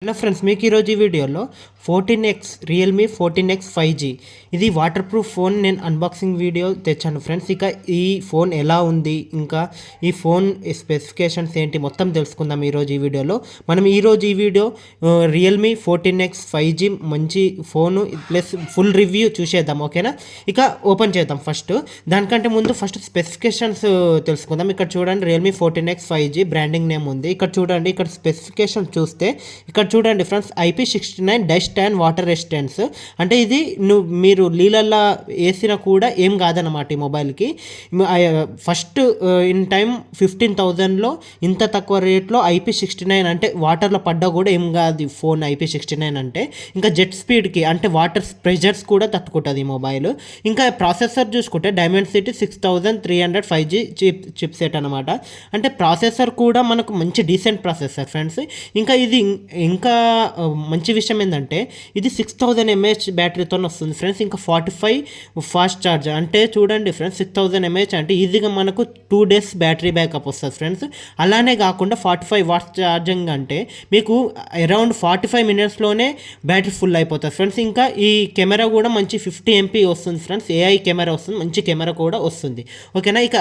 Hello friends, మీకు ఈరోజు ఈ వీడియోలో 14X రియల్మీ 14X 5G ఇది వాటర్ ప్రూఫ్ ఫోన్ నేను అన్బాక్సింగ్ వీడియో తెచ్చాను ఫ్రెండ్స్. ఇక ఈ ఫోన్ ఎలా ఉంది, ఇంకా ఈ ఫోన్ స్పెసిఫికేషన్స్ ఏంటి మొత్తం తెలుసుకుందాం ఈరోజు ఈ వీడియోలో. మనం ఈరోజు ఈ వీడియో రియల్మీ 14X 5G మంచి ఫోను ప్లస్ ఫుల్ రివ్యూ చూసేద్దాం, ఓకేనా. ఇక ఓపెన్ చేద్దాం. దానికంటే ముందు స్పెసిఫికేషన్స్ తెలుసుకుందాం. ఇక్కడ చూడండి, Realme 14X 5G branding name ఉంది. ఇక్కడ చూడండి, ఇక్కడ స్పెసిఫికేషన్ చూస్తే ఇక్కడ చూడండి friends, IP69 dust and water resistance. అంటే ఇది మీరు నీళ్ళల్లో వేసినా కూడా ఏం కాదన్నమాట ఈ మొబైల్కి. ఫస్ట్ ఇన్ టైం 15,000లో ఇంత తక్కువ రేట్లో IP69 అంటే వాటర్లో పడ్డా కూడా ఏం కాదు ఫోన్. IP69 అంటే ఇంకా జెట్ స్పీడ్కి అంటే వాటర్ ప్రెజర్స్ కూడా తట్టుకుంటుంది ఈ మొబైల్. ఇంకా ప్రాసెసర్ చూసుకుంటే డైమెన్సిటీ 6300 5G చిప్ సెట్ అనమాట. అంటే ప్రాసెసర్ కూడా మనకు మంచి డీసెంట్ ప్రాసెసర్ ఫ్రెండ్స్. ఇంకా ఇది ఇంకా మంచి విషయం ఏంటంటే ఇది 6000 mAh బ్యాటరీతో వస్తుంది ఫ్రెండ్స్. ఇంకా 45 ఫాస్ట్ ఛార్జర్. అంటే చూడండి ఫ్రెండ్స్, 6000 mAh అంటే ఈజీగా మనకు 2 days బ్యాటరీ బ్యాకప్ వస్తుంది ఫ్రెండ్స్. అలానే కాకుండా 45 వాట్స్ ఛార్జింగ్ అంటే మీకు అరౌండ్ 45 minutesలోనే బ్యాటరీ ఫుల్ అయిపోతుంది ఫ్రెండ్స్. ఇంకా ఈ కెమెరా కూడా మంచి 50 MP వస్తుంది ఫ్రెండ్స్. AI కెమెరా వస్తుంది, మంచి కెమెరా కూడా వస్తుంది, ఓకేనా. ఇక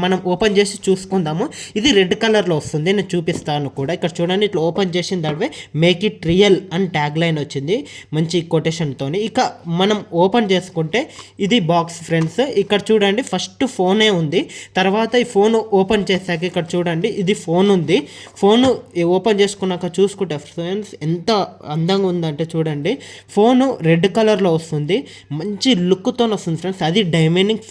మనం ఓపెన్ చేసి చూసుకుందాము. ఇది రెడ్ కలర్లో వస్తుంది, నేను చూపిస్తాను కూడా. ఇక్కడ చూడండి, ఇట్లా ఓపెన్ చేసిన దానివే మేక్ ఇట్ రియల్ అని ట్యాగ్ లైన్ వచ్చింది మంచి కొటేషన్తో. ఇక మనం ఓపెన్ చేసుకుంటే ఇది బాక్స్ ఫ్రెండ్స్. ఇక్కడ చూడండి, ఫస్ట్ ఫోనే ఉంది. తర్వాత ఈ ఫోన్ ఓపెన్ చేశాక ఇక్కడ చూడండి, ఇది ఫోన్ ఉంది. ఫోన్ ఓపెన్ చేసుకున్నాక చూసుకుంటే ఫ్రెండ్స్ ఎంత అందంగా ఉందంటే చూడండి, ఫోను రెడ్ కలర్లో వస్తుంది, మంచి లుక్తో వస్తుంది ఫ్రెండ్స్. అది డైమండ్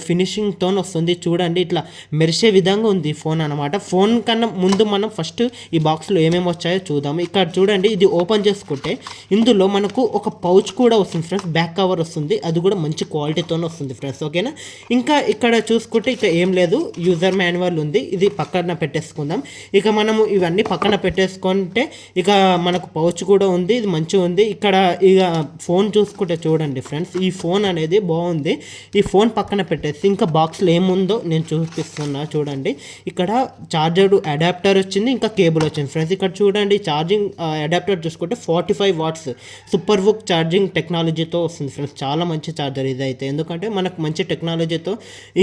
ఫినిషింగ్తో వస్తుంది. చూడండి, ఇట్లా మెరిసే విధంగా ఉంది ఫోన్ అనమాట. ఫోన్ కన్నా ముందు మనం ఫస్ట్ ఈ బాక్స్లో ఏమేమి వచ్చాయో చూద్దాం. ఇక్కడ చూడండి, ఇది ఓపెన్ చేసుకుంటే ఇందులో మనకు ఒక పౌచ్ కూడా వస్తుంది ఫ్రెండ్స్. బ్యాక్ కవర్ వస్తుంది, అది కూడా మంచి క్వాలిటీతోనే వస్తుంది ఫ్రెండ్స్, ఓకేనా. ఇంకా ఇక్కడ చూసుకుంటే ఇక ఏం లేదు, యూజర్ మాన్యువల్ ఉంది. ఇది పక్కన పెట్టేసుకుందాం. ఇక మనము ఇవన్నీ పక్కన పెట్టేసుకుంటే ఇక మనకు పౌచ్ కూడా ఉంది, ఇది మంచిగా ఉంది. ఇక్కడ ఇక ఫోన్ చూసుకుంటే చూడండి ఫ్రెండ్స్, ఈ ఫోన్ అనేది బాగుంది. ఈ ఫోన్ పక్కన పెట్టేసి ఇంకా బాక్స్లో ఏముందో నేను చూపిస్తున్నా చూడండి. ఇక్కడ చార్జర్ అడాప్టర్ వచ్చింది, ఇంకా కేబుల్ వచ్చింది ఫ్రెండ్స్. ఇక్కడ చూడండి, ఛార్జింగ్ అడాప్టర్ చూసుకుంటే 45 వాట్స్ సూపర్ వుక్ ఛార్జింగ్ టెక్నాలజీతో వస్తుంది ఫ్రెండ్స్. చాలా మంచి ఛార్జర్ ఇదైతే, ఎందుకంటే మనకు మంచి టెక్నాలజీతో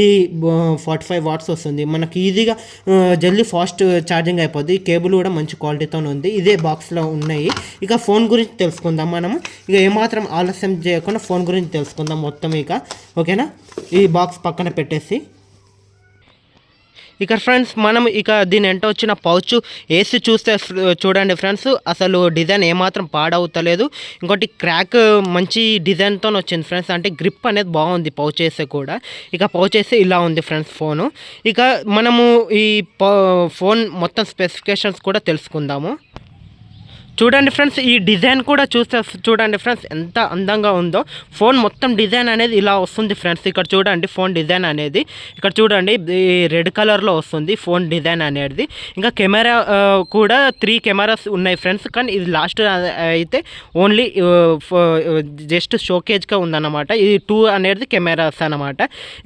ఈ 45 వాట్స్ వస్తుంది. మనకి ఈజీగా జల్దీ ఫాస్ట్ ఛార్జింగ్ అయిపోద్ది. ఈ కేబుల్ కూడా మంచి క్వాలిటీతో ఉంది. ఇదే బాక్స్లో ఉన్నాయి. ఇక ఫోన్ గురించి తెలుసుకుందాం మనము. ఇక ఏమాత్రం ఆలస్యం చేయకుండా ఫోన్ గురించి తెలుసుకుందాం మొత్తం ఇక, ఓకేనా. ఈ బాక్స్ పక్కన పెట్టేసి ఇక ఫ్రెండ్స్ మనం ఇక దీని వెంట వచ్చిన పౌచ్ వేసి చూస్తే చూడండి ఫ్రెండ్స్, అసలు డిజైన్ ఏమాత్రం పాడవుతలేదు. ఇంకోటి క్రాక్ మంచి డిజైన్తో వచ్చింది ఫ్రెండ్స్. అంటే గ్రిప్ అనేది బాగుంది పౌచ్ వేస్తే కూడా. ఇక పౌచ్ వేస్తే ఇలా ఉంది ఫ్రెండ్స్ ఫోను. ఇక మనము ఈ ఫోన్ మొత్తం స్పెసిఫికేషన్స్ కూడా తెలుసుకుందాము. చూడండి ఫ్రెండ్స్, ఈ డిజైన్ కూడా చూస్తే చూడండి ఫ్రెండ్స్ ఎంత అందంగా ఉందో. ఫోన్ మొత్తం డిజైన్ అనేది ఇలా వస్తుంది ఫ్రెండ్స్. ఇక్కడ చూడండి, ఫోన్ డిజైన్ అనేది ఇక్కడ చూడండి రెడ్ కలర్లో వస్తుంది ఫోన్ డిజైన్ అనేది. ఇంకా కెమెరా కూడా 3 కెమెరాస్ ఉన్నాయి ఫ్రెండ్స్. కానీ ఇది లాస్ట్ అయితే ఓన్లీ జస్ట్ షోకేజ్గా ఉందన్నమాట. ఇది 2 అనేది కెమెరాస్ అనమాట.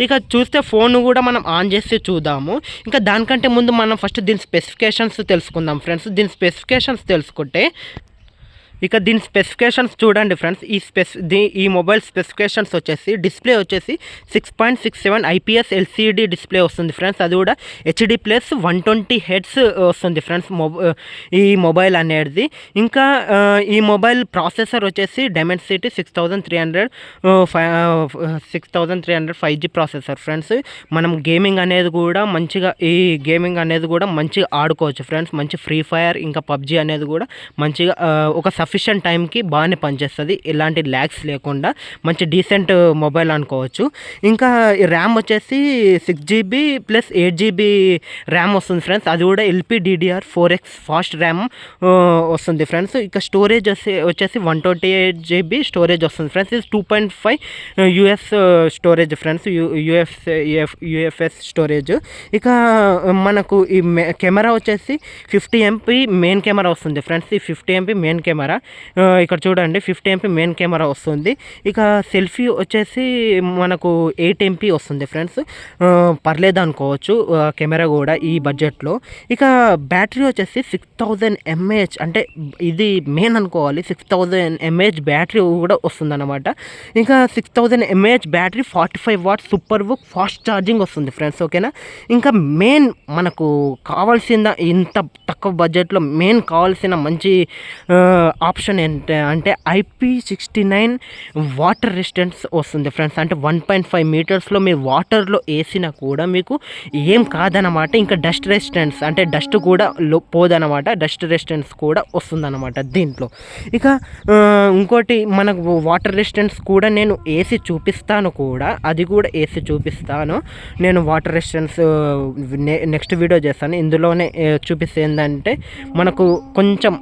ఇక చూస్తే ఫోన్ కూడా మనం ఆన్ చేసి చూద్దాము. ఇంకా దానికంటే ముందు మనం ఫస్ట్ దీని స్పెసిఫికేషన్స్ తెలుసుకుందాం ఫ్రెండ్స్. దీని స్పెసిఫికేషన్స్ తెలుసుకుంటే ఇక దీని స్పెసిఫికేషన్స్ చూడండి ఫ్రెండ్స్. ఈ మొబైల్ స్పెసిఫికేషన్స్ వచ్చేసి డిస్ప్లే వచ్చేసి 6.67 IPS LCD డిస్ప్లే వస్తుంది ఫ్రెండ్స్. అది కూడా HD+ 120 Hz వస్తుంది ఫ్రెండ్స్ ఈ మొబైల్ అనేది. ఇంకా ఈ మొబైల్ ప్రాసెసర్ వచ్చేసి డైమెన్సిటీ 6300 5G ప్రాసెసర్ ఫ్రెండ్స్. మనం గేమింగ్ అనేది కూడా మంచిగా ఆడుకోవచ్చు ఫ్రెండ్స్. మంచి ఫ్రీ ఫైర్ ఇంకా PUBG అనేది కూడా మంచిగా ఒక సఫిషియంట్ టైంకి బాగానే పనిచేస్తుంది, ఎలాంటి ల్యాగ్స్ లేకుండా. మంచి డీసెంట్ మొబైల్ అనుకోవచ్చు. ఇంకా ర్యామ్ వచ్చేసి 6GB + 8GB ర్యామ్ వస్తుంది ఫ్రెండ్స్. అది కూడా LPDDR4X ఫాస్ట్ ర్యామ్ వస్తుంది ఫ్రెండ్స్. ఇక స్టోరేజ్ వచ్చేసి 128GB స్టోరేజ్ వస్తుంది ఫ్రెండ్స్. ఇది 2.5 US storage friends, UFS storage. ఇక మనకు ఈ కెమెరా వచ్చేసి 50 MP మెయిన్ కెమెరా వస్తుంది ఫ్రెండ్స్. ఈ 50 MP మెయిన్ కెమెరా. ఇక్కడ చూడండి 50 MP మెయిన్ కెమెరా వస్తుంది. ఇక సెల్ఫీ వచ్చేసి మనకు 8 MP వస్తుంది ఫ్రెండ్స్. పర్లేదు అనుకోవచ్చు కెమెరా కూడా ఈ బడ్జెట్లో. ఇక బ్యాటరీ వచ్చేసి 6000 mAh, అంటే ఇది మెయిన్ అనుకోవాలి. 6000 mAh బ్యాటరీ కూడా వస్తుందన్నమాట. ఇంకా 6000 mAh battery 45 watts super book fast charging వస్తుంది ఫ్రెండ్స్. ఓకేనా. ఇంకా మెయిన్ మనకు కావాల్సిన ఇంత తక్కువ బడ్జెట్లో మెయిన్ కావాల్సిన మంచి ఆప్షన్ అంటే IP69 వాటర్ రెసిస్టెన్స్ వస్తుంది ఫ్రెండ్స్. అంటే 1.5 మీటర్స్లో మీరు వాటర్లో వేసినా కూడా మీకు ఏం కాదనమాట. ఇంకా డస్ట్ రెసిస్టెన్స్ అంటే డస్ట్ కూడా పోదనమాట. డస్ట్ రెసిస్టెన్స్ కూడా వస్తుందన్నమాట దీంట్లో. ఇక ఇంకోటి మనకు వాటర్ రెసిస్టెన్స్ కూడా నేను వేసి చూపిస్తాను కూడా, అది కూడా వేసి చూపిస్తాను నేను. వాటర్ రెసిస్టెన్స్ నెక్స్ట్ వీడియో చేస్తాను. ఇందులోనే చూపిస్తే ఏంటంటే మనకు కొంచెం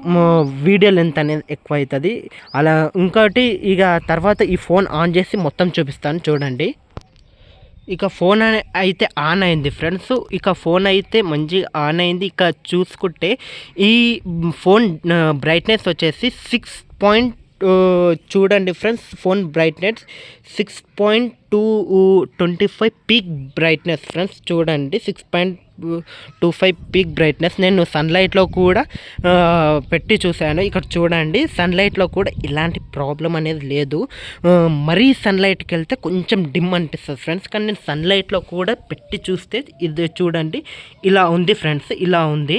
వీడియో లెంత్ అనేది ఎక్కువ అవుతుంది అలా. ఇంకోటి ఇక తర్వాత ఈ ఫోన్ ఆన్ చేసి మొత్తం చూపిస్తాను చూడండి. ఇక ఫోన్ అయితే ఆన్ అయింది ఫ్రెండ్స్. ఇక ఫోన్ అయితే మంచిగా ఆన్ అయింది. ఇక చూసుకుంటే ఈ ఫోన్ బ్రైట్నెస్ వచ్చేసి 6 చూడండి friends. Phone brightness 6.25 peak brightness friends. చూడండి 6.25 పీక్ బ్రైట్నెస్. నేను సన్లైట్లో కూడా పెట్టి చూశాను. ఇక్కడ చూడండి సన్లైట్లో కూడా ఇలాంటి ప్రాబ్లం అనేది లేదు. మరీ సన్లైట్కి వెళ్తే కొంచెం డిమ్ అనిపిస్తుంది ఫ్రెండ్స్. కానీ నేను సన్లైట్లో కూడా పెట్టి చూస్తే ఇది చూడండి ఇలా ఉంది ఫ్రెండ్స్. ఇలా ఉంది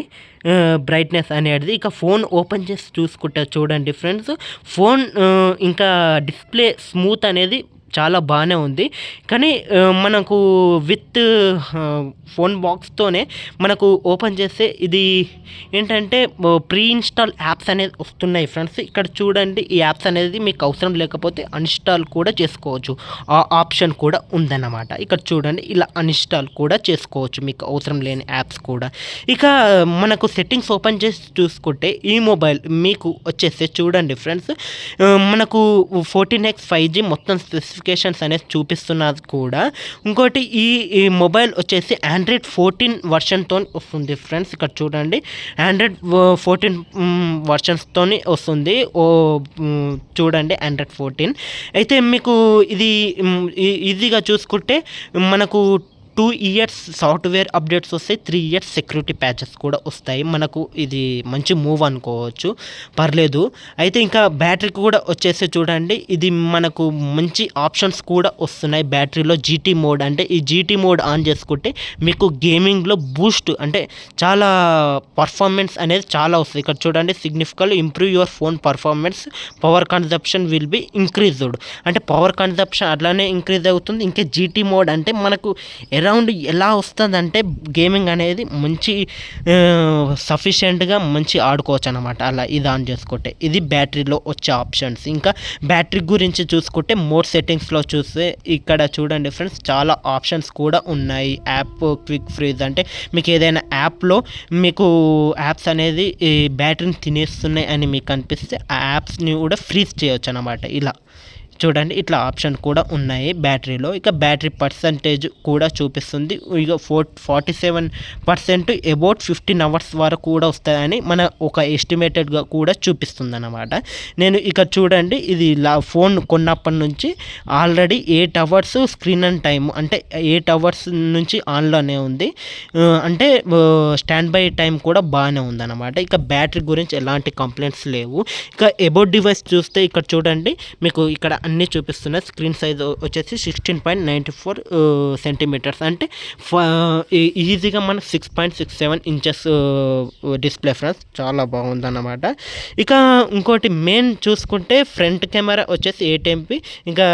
బ్రైట్నెస్ అనేది. ఇక ఫోన్ ఓపెన్ చేసి చూసుకుంటే చూడండి ఫ్రెండ్స్, ఫోన్ ఇంకా డిస్ప్లే స్మూత్ అనేది చాలా బాగానే ఉంది. కానీ మనకు విత్ ఫోన్ బాక్స్తోనే మనకు ఓపెన్ చేస్తే ఇది ఏంటంటే ప్రీ ఇన్స్టాల్ యాప్స్ అనేది వస్తున్నాయి ఫ్రెండ్స్. ఇక్కడ చూడండి ఈ యాప్స్ అనేది మీకు అవసరం లేకపోతే అన్ఇన్స్టాల్ కూడా చేసుకోవచ్చు. ఆ ఆప్షన్ కూడా ఉందన్నమాట. ఇక్కడ చూడండి ఇలా అన్ఇన్స్టాల్ కూడా చేసుకోవచ్చు మీకు అవసరం లేని యాప్స్ కూడా. ఇక మనకు సెట్టింగ్స్ ఓపెన్ చేసి చూసుకుంటే ఈ మొబైల్ మీకు వచ్చేస్తే చూడండి ఫ్రెండ్స్, మనకు 14X 5G మొత్తం స్పెసిఫికేషన్స్ అనేది చూపిస్తున్నది కూడా. ఇంకోటి ఈ మొబైల్ వచ్చేసి Android 14 వర్షన్తో వస్తుంది ఫ్రెండ్స్. ఇక్కడ చూడండి Android 14 వర్షన్స్తో వస్తుంది. చూడండి Android 14 అయితే మీకు ఇది ఈజీగా చూసుకుంటే మనకు 2 years సాఫ్ట్వేర్ అప్డేట్స్ వస్తాయి, 3 years సెక్యూరిటీ ప్యాచెస్ కూడా వస్తాయి. మనకు ఇది మంచి మూవ్ అనుకోవచ్చు, పర్లేదు. అయితే ఇంకా బ్యాటరీకి కూడా వచ్చేసి చూడండి ఇది మనకు మంచి ఆప్షన్స్ కూడా వస్తున్నాయి బ్యాటరీలో. జీటీ మోడ్ అంటే ఈ జీటీ మోడ్ ఆన్ చేసుకుంటే మీకు గేమింగ్లో బూస్ట్ అంటే చాలా పర్ఫార్మెన్స్ అనేది చాలా వస్తుంది. ఇక్కడ చూడండి significantly improve your phone performance, power consumption will be increased. అంటే పవర్ కన్జప్షన్ అట్లానే ఇంక్రీజ్ అవుతుంది. ఇంకా జీటీ మోడ్ అంటే మనకు అరౌండ్ ఎలా వస్తుందంటే గేమింగ్ అనేది మంచి సఫిషియెంట్గా మంచి ఆడుకోవచ్చు అనమాట. అలా ఇది ఆన్ చేసుకుంటే ఇది బ్యాటరీలో వచ్చే ఆప్షన్స్. ఇంకా బ్యాటరీ గురించి చూసుకుంటే మోర్ సెట్టింగ్స్లో చూస్తే ఇక్కడ చూడండి ఫ్రెండ్స్ చాలా ఆప్షన్స్ కూడా ఉన్నాయి. యాప్ క్విక్ ఫ్రీజ్ అంటే మీకు ఏదైనా యాప్లో మీకు యాప్స్ అనేది ఈ బ్యాటరీని తినేస్తున్నాయి అని మీకు అనిపిస్తే ఆ యాప్స్ని కూడా ఫ్రీజ్ చేయొచ్చు అనమాట. ఇలా చూడండి ఇట్లా ఆప్షన్ కూడా ఉన్నాయి బ్యాటరీలో. ఇక బ్యాటరీ పర్సంటేజ్ కూడా చూపిస్తుంది. ఇక 47% అబౌట్ 15 hours వరకు కూడా వస్తాయని మన ఒక ఎస్టిమేటెడ్గా కూడా చూపిస్తుంది అన్నమాట. నేను ఇక చూడండి ఇది ఫోన్ కొన్నప్పటి నుంచి already 8 hours screen and time అంటే 8 hours నుంచి ఆన్లోనే ఉంది. అంటే స్టాండ్ బై టైం కూడా బాగానే ఉందన్నమాట. ఇక బ్యాటరీ గురించి ఎలాంటి కంప్లైంట్స్ లేవు. ఇక అబౌట్ డివైస్ చూస్తే ఇక్కడ చూడండి మీకు ఇక్కడ అన్నీ చూపిస్తున్నాయి. స్క్రీన్ సైజ్ వచ్చేసి 16.94 సెంటీమీటర్స్ అంటే ఈజీగా మన 6.67 inches డిస్ప్లే ఫ్రెండ్స్. చాలా బాగుందన్నమాట. ఇక ఇంకోటి మెయిన్ చూసుకుంటే ఫ్రంట్ కెమెరా వచ్చేసి 8 MP, ఇంకా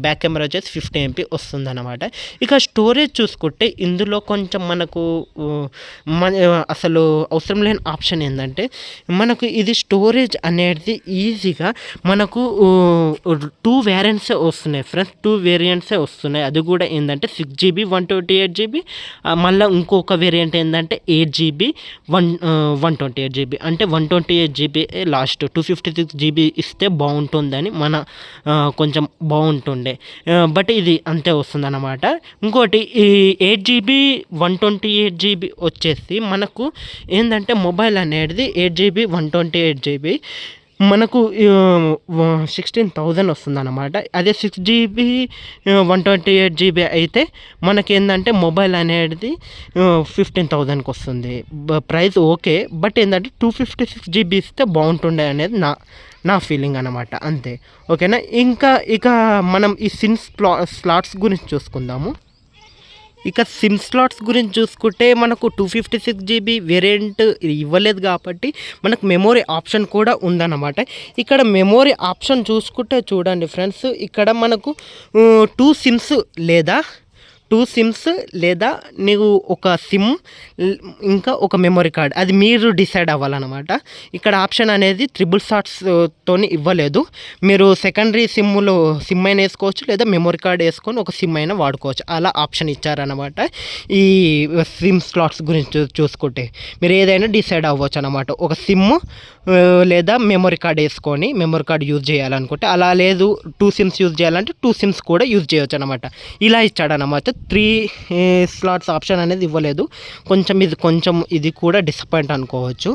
బ్యాక్ కెమెరా వచ్చేసి 50 MP వస్తుందన్నమాట. ఇక స్టోరేజ్ చూసుకుంటే ఇందులో కొంచెం మనకు అసలు అవసరం లేని ఆప్షన్ ఏంటంటే మనకు ఇది స్టోరేజ్ అనేది ఈజీగా మనకు 2 వేరియంట్సే వస్తున్నాయి ఫ్రెండ్స్. 2 వేరియంట్సే వస్తున్నాయి. అది కూడా ఏంటంటే 6GB 128GB, మళ్ళీ ఇంకొక వేరియంట్ ఏంటంటే 8GB 128GB. అంటే 128GB లాస్ట్ 256GB ఇస్తే బాగుంటుందని మన కొంచెం బాగుంటుండే, బట్ ఇది అంతే వస్తుంది అన్నమాట. ఇంకోటి ఈ 8GB 128GB వచ్చేసి మనకు ఏంటంటే మొబైల్ అనేది 8GB 128GB మనకు 16,000 వస్తుందన్నమాట. అదే 6 జీబీ 128 జీబీ అయితే మనకేందంటే మొబైల్ అనేది 15,000కి వస్తుంది. Price okay. బట్ ఏందంటే 256 జీబీ ఇస్తే బాగుంటుండే అనేది నా ఫీలింగ్ అనమాట. అంతే. ఓకేనా. ఇక మనం ఈ స్లాట్స్ గురించి చూసుకుందాము. ఇక సిమ్ స్లాట్స్ గురించి చూసుకుంటే మనకు 256 జీబీ వేరియంట్ ఇవ్వలేదు కాబట్టి మనకు మెమొరీ ఆప్షన్ కూడా ఉందన్నమాట. ఇక్కడ మెమొరీ ఆప్షన్ చూసుకుంటే చూడండి ఫ్రెండ్స్, ఇక్కడ మనకు 2 సిమ్స్ లేదా నీవు ఒక సిమ్ ఇంకా ఒక మెమొరీ కార్డ్, అది మీరు డిసైడ్ అవ్వాలన్నమాట. ఇక్కడ ఆప్షన్ అనేది ట్రిపుల్ షాట్స్తోని ఇవ్వలేదు. మీరు సెకండరీ సిమ్ అయినా వేసుకోవచ్చు, లేదా మెమొరీ కార్డ్ వేసుకొని ఒక సిమ్ అయినా వాడుకోవచ్చు. అలా ఆప్షన్ ఇచ్చారనమాట. ఈ సిమ్ స్లాట్స్ గురించి చూసుకుంటే మీరు ఏదైనా డిసైడ్ అవ్వచ్చు అనమాట. ఒక సిమ్ లేదా మెమొరీ కార్డ్ వేసుకొని మెమొరీ కార్డ్ యూజ్ చేయాలనుకుంటే, అలా లేదు 2 సిమ్స్ యూజ్ చేయాలంటే 2 సిమ్స్ కూడా యూజ్ చేయవచ్చు అనమాట. ఇలా ఇచ్చాడనమాట. 3 స్లాట్స్ ఆప్షన్ అనేది ఇవ్వలేదు. కొంచెం ఇది కూడా డిసప్పాయింట్ అనుకోవచ్చు.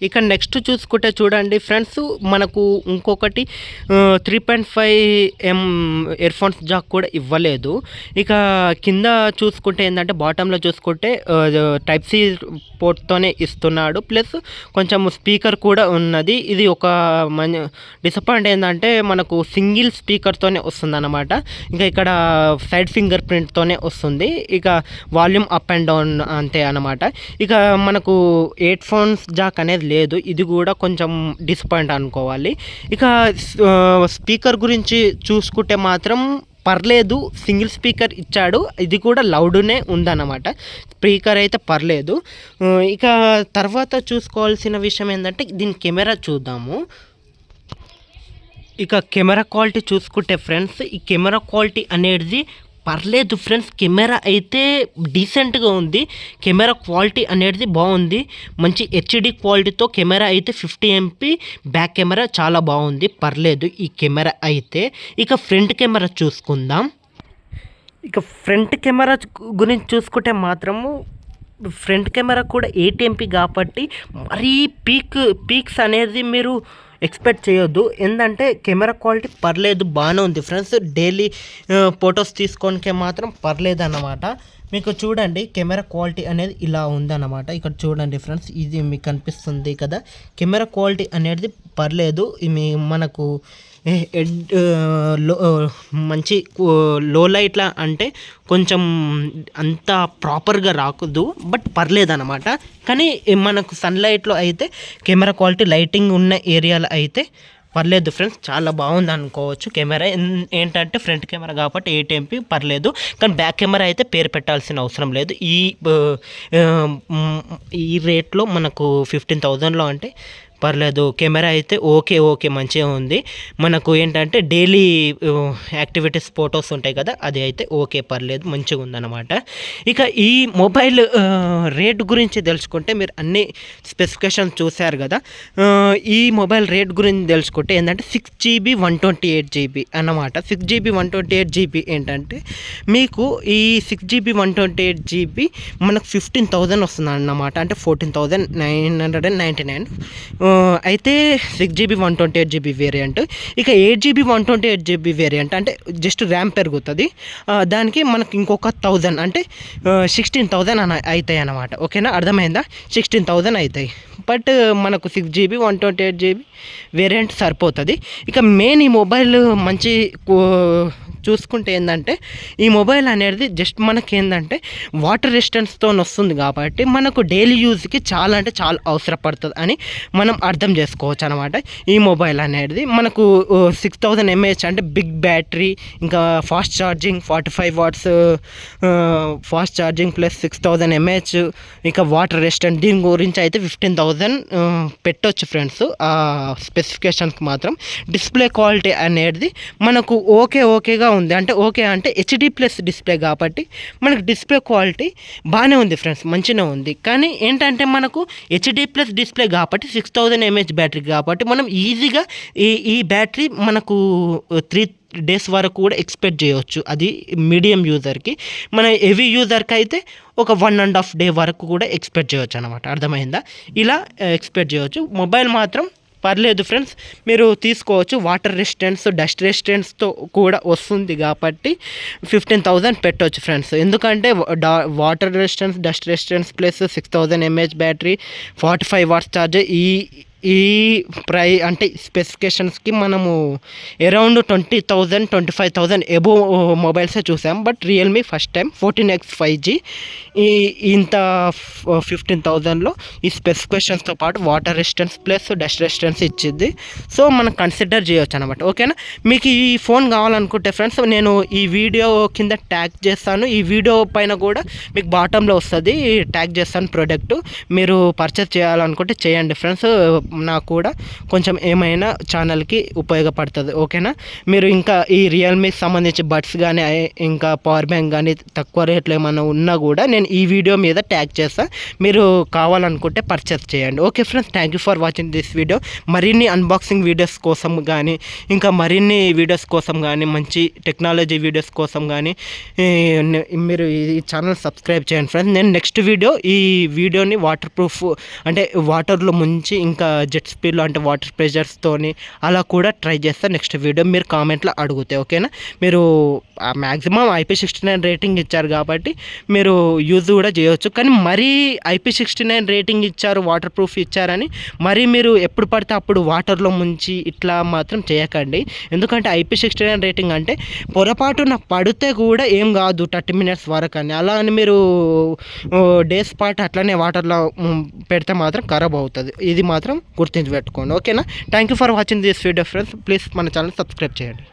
ఇక నెక్స్ట్ చూసుకుంటే చూడండి ఫ్రెండ్స్, మనకు ఇంకొకటి 3.5mm ఇయర్ఫోన్స్ జాక్ కూడా ఇవ్వలేదు. ఇక కింద చూసుకుంటే ఏంటంటే బాటంలో చూసుకుంటే టైప్ సి పోర్ట్తోనే ఇస్తున్నాడు. ప్లస్ కొంచెం స్పీకర్ కూడా ఉన్నది. ఇది ఒక డిసప్పాయింట్ ఏంటంటే మనకు సింగిల్ స్పీకర్తోనే వస్తుంది అనమాట. ఇంకా ఇక్కడ సైడ్ ఫింగర్ ప్రింట్తోనే వస్తుంది. ఇక వాల్యూమ్ అప్ అండ్ డౌన్ అంతే అనమాట. ఇక మనకు హెడ్ ఫోన్స్ జాక్ అనేది లేదు. ఇది కూడా కొంచెం డిసప్పాయింట్ అనుకోవాలి. ఇక స్పీకర్ గురించి చూసుకుంటే మాత్రం పర్లేదు, సింగిల్ స్పీకర్ ఇచ్చాడు. ఇది కూడా లౌడ్నే ఉందన్నమాట. స్పీకర్ అయితే పర్లేదు. ఇక తర్వాత చూసుకోవాల్సిన విషయం ఏంటంటే దీని కెమెరా చూద్దాము. ఇక కెమెరా క్వాలిటీ చూసుకుంటే ఫ్రెండ్స్, ఈ కెమెరా క్వాలిటీ అనేది పర్లేదు ఫ్రెండ్స్. కెమెరా అయితే డీసెంట్గా ఉంది. కెమెరా క్వాలిటీ అనేది బాగుంది. మంచి హెచ్డి క్వాలిటీతో కెమెరా అయితే 50 MP బ్యాక్ కెమెరా చాలా బాగుంది. పర్లేదు ఈ కెమెరా అయితే. ఇక ఫ్రంట్ కెమెరా చూసుకుందాం. ఇక ఫ్రంట్ కెమెరా గురించి చూసుకుంటే మాత్రము ఫ్రంట్ కెమెరా కూడా 8 MP కాబట్టి మరీ పీక్స్ అనేది మీరు ఎక్స్పెక్ట్ చేయొద్దు. ఏంటంటే కెమెరా క్వాలిటీ పర్లేదు, బాగానే ఉంది ఫ్రెండ్స్. డైలీ ఫొటోస్ తీసుకోనికే మాత్రం పర్లేదు అన్నమాట. మీకు చూడండి కెమెరా క్వాలిటీ అనేది ఇలా ఉందన్నమాట. ఇక్కడ చూడండి ఫ్రెండ్స్, ఇది మీకు కనిపిస్తుంది కదా. కెమెరా క్వాలిటీ అనేది పర్లేదు. మనకు మంచి లో లైట్లా అంటే కొంచెం అంత ప్రాపర్గా రాకూడదు, బట్ పర్లేదు అనమాట. కానీ మనకు సన్లైట్లో అయితే కెమెరా క్వాలిటీ లైటింగ్ ఉన్న ఏరియాలో అయితే పర్లేదు ఫ్రెండ్స్, చాలా బాగుంది అనుకోవచ్చు. కెమెరా ఏంటంటే ఫ్రంట్ కెమెరా కాబట్టి 8 MP పర్లేదు. కానీ బ్యాక్ కెమెరా అయితే పేరు పెట్టాల్సిన అవసరం లేదు. ఈ రేట్లో మనకు 15,000లో అంటే పర్లేదు. కెమెరా అయితే ఓకే మంచిగా ఉంది. మనకు ఏంటంటే డైలీ యాక్టివిటీస్ ఫొటోస్ ఉంటాయి కదా, అది అయితే ఓకే పర్లేదు, మంచిగా ఉందన్నమాట. ఇక ఈ మొబైల్ రేట్ గురించి తెలుసుకుంటే మీరు అన్ని స్పెసిఫికేషన్ చూశారు కదా. ఈ మొబైల్ రేట్ గురించి తెలుసుకుంటే ఏంటంటే 6 GB 128 GB అన్నమాట. 6 GB 128 GB ఏంటంటే మీకు ఈ 6 GB 128 GB మనకు 15,000 వస్తుంది అన్నమాట. అంటే 14,999. అయితే 6 GB 128 GB వేరియంట్. ఇక 8 GB 128 GB వేరియంట్ అంటే జస్ట్ ర్యామ్ పెరుగుతుంది. దానికి మనకి ఇంకొక 1000 అంటే 16,000 అవుతాయి అన్నమాట. ఓకేనా, అర్థమైందా? 16,000 అవుతాయి. బట్ మనకు 6 GB 128 GB వేరియంట్ సరిపోతుంది. ఇక మెయిన్ ఈ మొబైల్ మంచి చూసుకుంటే ఏంటంటే ఈ మొబైల్ అనేది జస్ట్ మనకి ఏంటంటే వాటర్ రెసిస్టెన్స్తో వస్తుంది కాబట్టి మనకు డైలీ యూజ్కి చాలా అంటే చాలా అవసరపడుతుంది అని మనం అర్థం చేసుకోవచ్చు అనమాట. ఈ మొబైల్ అనేది మనకు 6000 mAh అంటే బిగ్ బ్యాటరీ, ఇంకా fast charging 45 watts fast charging plus 6000 mAh, ఇక వాటర్ రెసిస్టెంట్. దీని గురించి అయితే 15,000 పెట్టవచ్చు ఫ్రెండ్స్. ఆ స్పెసిఫికేషన్కి మాత్రం డిస్ప్లే క్వాలిటీ అనేది మనకు ఓకేగా ఉంది. అంటే హెచ్డి ప్లస్ డిస్ప్లే కాబట్టి మనకు డిస్ప్లే క్వాలిటీ బాగానే ఉంది ఫ్రెండ్స్, మంచిగా ఉంది. కానీ ఏంటంటే మనకు హెచ్డి ప్లస్ డిస్ప్లే కాబట్టి 6000 mAh బ్యాటరీ కాబట్టి మనం ఈజీగా ఈ బ్యాటరీ మనకు 3 days వరకు కూడా ఎక్స్పెక్ట్ చేయవచ్చు. అది మీడియం యూజర్కి. మన హెవీ యూజర్కి అయితే ఒక 1.5 day వరకు కూడా ఎక్స్పెక్ట్ చేయవచ్చు అనమాట. అర్థమైందా? ఇలా ఎక్స్పెక్ట్ చేయవచ్చు. మొబైల్ మాత్రం పర్లేదు ఫ్రెండ్స్, మీరు తీసుకోవచ్చు. వాటర్ రెసిస్టెన్స్, డస్ట్ రెసిస్టెన్స్తో కూడా వస్తుంది కాబట్టి 15,000 పెట్టవచ్చు ఫ్రెండ్స్. ఎందుకంటే water resistance, dust resistance plus 6000 mAh battery, 45 watts charger, ఈ అంటే స్పెసిఫికేషన్స్కి మనము అరౌండ్ 20,000 25,000 ఎబో మొబైల్సే చూసాం. But Realme first time 14X 5G ఇంత 15,000లో ఈ స్పెసిఫికేషన్స్తో పాటు water resistance plus dust resistance ఇచ్చింది. సో మనం కన్సిడర్ చేయొచ్చు అనమాట. ఓకేనా? మీకు ఈ ఫోన్ కావాలనుకుంటే ఫ్రెండ్స్, నేను ఈ వీడియో కింద ట్యాగ్ చేస్తాను. ఈ వీడియో పైన కూడా మీకు బాటంలో వస్తుంది, ట్యాగ్ చేస్తాను ప్రోడక్ట్. మీరు పర్చేస్ చేయాలనుకుంటే చేయండి ఫ్రెండ్స్. నాకు కూడా కొంచెం ఏమైనా ఛానల్కి ఉపయోగపడుతుంది. ఓకేనా? మీరు ఇంకా ఈ రియల్మీకి సంబంధించి బడ్స్ కానీ ఇంకా పవర్ బ్యాంక్ కానీ తక్కువ రేట్లో ఏమైనా ఉన్నా కూడా నేను ఈ వీడియో మీద ట్యాగ్ చేస్తాను. మీరు కావాలనుకుంటే పర్చేస్ చేయండి. Okay friends, thank you for watching this video. మరిన్ని అన్బాక్సింగ్ వీడియోస్ కోసం కానీ ఇంకా మరిన్ని వీడియోస్ కోసం కానీ మంచి టెక్నాలజీ వీడియోస్ కోసం కానీ మీరు ఈ ఛానల్ సబ్స్క్రైబ్ చేయండి ఫ్రెండ్స్. నేను నెక్స్ట్ ఈ వీడియోని వాటర్ ప్రూఫ్ అంటే వాటర్లో ముంచి ఇంకా జెట్ స్పీడ్లో అంటే వాటర్ ప్రెషర్స్తోని అలా కూడా ట్రై చేస్తాను నెక్స్ట్ వీడియో. మీరు కామెంట్లో అడిగితే. ఓకేనా? మీరు మ్యాక్సిమం IP69 రేటింగ్ ఇచ్చారు కాబట్టి మీరు యూజ్ కూడా చేయవచ్చు. కానీ మరీ IP69 రేటింగ్ ఇచ్చారు, వాటర్ ప్రూఫ్ ఇచ్చారని మరీ మీరు ఎప్పుడు పడితే అప్పుడు వాటర్లో ముంచి ఇట్లా మాత్రం చేయకండి. ఎందుకంటే IP69 రేటింగ్ అంటే పొరపాటున పడితే కూడా ఏం కాదు 30 minutes వరకు అని, అలా అని మీరు డేస్ పాటు అట్లనే వాటర్లో పెడితే మాత్రం ఖరాబ్ అవుతుంది. ఇది మాత్రం గుర్తించి పెట్టుకోండి. ఓకేనా? Thank you for watching this video friends. Please మన ఛానల్ సబ్స్క్రైబ్ చేయండి.